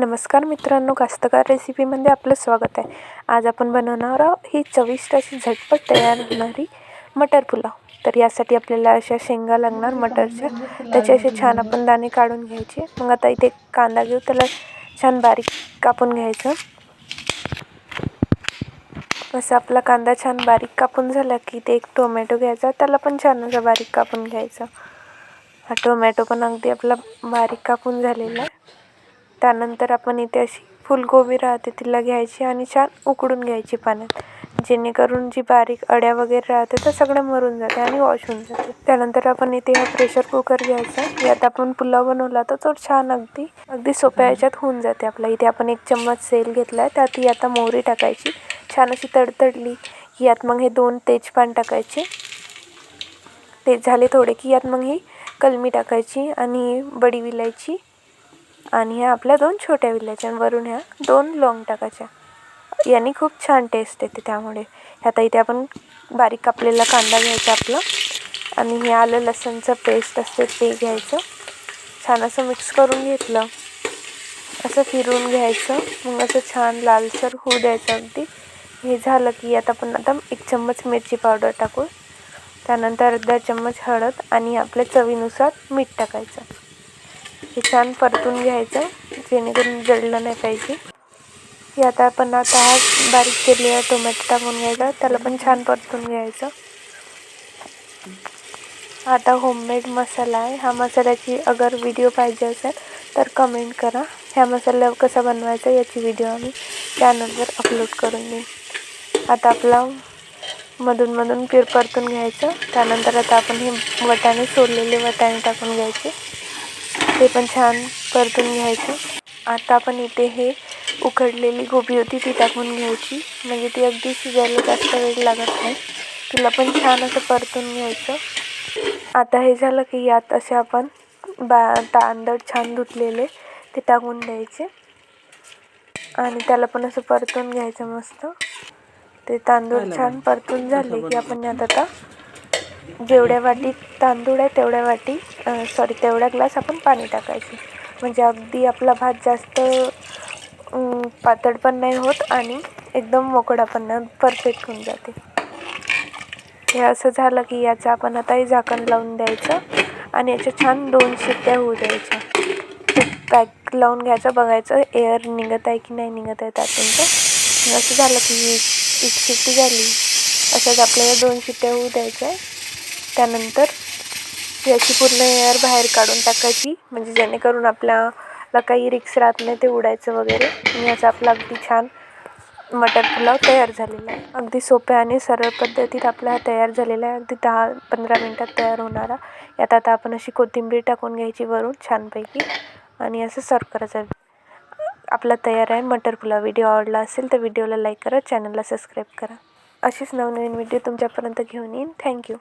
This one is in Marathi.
नमस्कार मित्रांनो, कास्तकार रेसिपीमध्ये आपलं स्वागत आहे. आज आपण बनवणार आहोत ही चविष्ट अशी झटपट तयार होणारी मटर पुलाव. तर यासाठी आपल्याला अशा शेंगा लागणार मटरच्या. त्याचे असे छान आपण दाणे काढून घ्यायचे. मग आता इथे कांदा घेऊ, त्याला छान बारीक कापून घ्यायचं. असं आपला कांदा छान बारीक कापून झाला की ते एक टोमॅटो घ्यायचा, त्याला पण छान असं बारीक कापून घ्यायचं. हा टोमॅटो पण अगदी आपला बारीक कापून झालेला आहे. त्यानंतर आपण इथे अशी फुलगोबी राहते तिला घ्यायची आणि छान उकडून घ्यायची पाण्यात, जेणेकरून जी बारीक अड्या वगैरे राहते तर सगळं मरून जाते आणि वॉश होऊन जाते. त्यानंतर आपण इथे हा प्रेशर कुकर घ्यायचा. यात आपण पुलाव बनवला तर तो छान अगदी सोप्या ह्याच्यात होऊन जाते आपला. इथे आपण 1 चम्मच तेल घेतला आहे, त्यात ही आता मोहरी टाकायची. छान अशी तडतडली की यात मग हे 2 तेजपान टाकायचे. ते झाले थोडे की यात मग ही कलमी टाकायची आणि बडी विलायची आणि ह्या आपल्या 2 छोट्या विलायच्या आणि वरून ह्या 2 लवंग टाकायच्या. याने खूप छान टेस्ट येते. त्यामुळे आता इथे आपण बारीक कापलेला कांदा घ्यायचा आपला आणि हे आलं लसणचं पेस्ट असते ते घ्यायचं. छान असं मिक्स करून घेतलं, असं फिरवून घ्यायचं. मग असं छान लालसर होऊ द्यायचं अगदी. हे झालं की आता आपण 1 चम्मच मिरची पावडर टाकू. त्यानंतर अर्धा चम्मच हळद आणि आपल्या चवीनुसार मीठ टाकायचं. हे छान परतून घ्यायचं, जेणेकरून जळलं नाही पाहिजे. हे आता आपण बारीक चिरलेला टोमॅटो टाकून घ्यायचा, त्याला पण छान परतून घ्यायचं. आता होममेड मसाला आहे. हा मसाल्याची अगर व्हिडिओ पाहिजे असेल तर कमेंट करा. ह्या मसाला कसा बनवायचा याची व्हिडिओ आम्ही चॅनलवर अपलोड करून देऊ. आता आपला मधून परतून घ्यायचं. त्यानंतर आता आपण हे सोललेले वाटाणे टाकून घ्यायचे. ते पण छान परतून घ्यायचं. आता आपण इथे हे उकडलेली गोबी होती ती टाकून घ्यायची, म्हणजे ती अगदी शिजायला जास्त वेळ लागत नाही. तिला पण छान असं परतून घ्यायचं. आता हे झालं की यात असे आपण तांदूळ छान धुतलेले ते टाकून द्यायचे आणि त्याला पण असं परतून घ्यायचं मस्त. ते तांदूळ छान परतून झाले की आपण यात आता जेवढ्या वाटी तांदूळ आहे तेवढ्या ग्लास आपण पाणी टाकायचे. म्हणजे अगदी आपला भात जास्त पातळ पण नाही होत आणि एकदम मोकळा पण नाही, परफेक्ट होऊन जाते. हे असं झालं की याचं आपण आता हे झाकण लावून द्यायचं आणि याच्या छान 2 शिट्ट्या होऊ द्यायच्या. पॅक लावून घ्यायचं, बघायचं एअर निघत आहे की नाही निघत आहे त्यातून. तर असं झालं की 1 शिट्टी झाली, असंच आपल्याला 2 शिट्ट्या होऊ द्यायच्या. त्यानंतर याची पूर्ण एअर बाहेर काढून टाकायची, म्हणजे जेणेकरून आपल्याला काही रिस्क राहत नाही ते उडायचं वगैरे. आणि याचा आपला अगदी छान मटर पुलाव तयार झालेला आहे. अगदी सोप्या आणि सरळ पद्धतीत आपला तयार झालेला आहे. अगदी 10-15 मिनटात तयार होणारा. यात आता आपण अशी कोथिंबीर टाकून घ्यायची वरून छानपैकी आणि असं सर्व करायचं. आपला तयार आहे मटर पुलाव. व्हिडिओ आवडला असेल तर व्हिडिओला लाईक करा, चॅनलला सबस्क्राईब करा. अशीच नवनवीन व्हिडिओ तुमच्यापर्यंत घेऊन येईन. थँक्यू.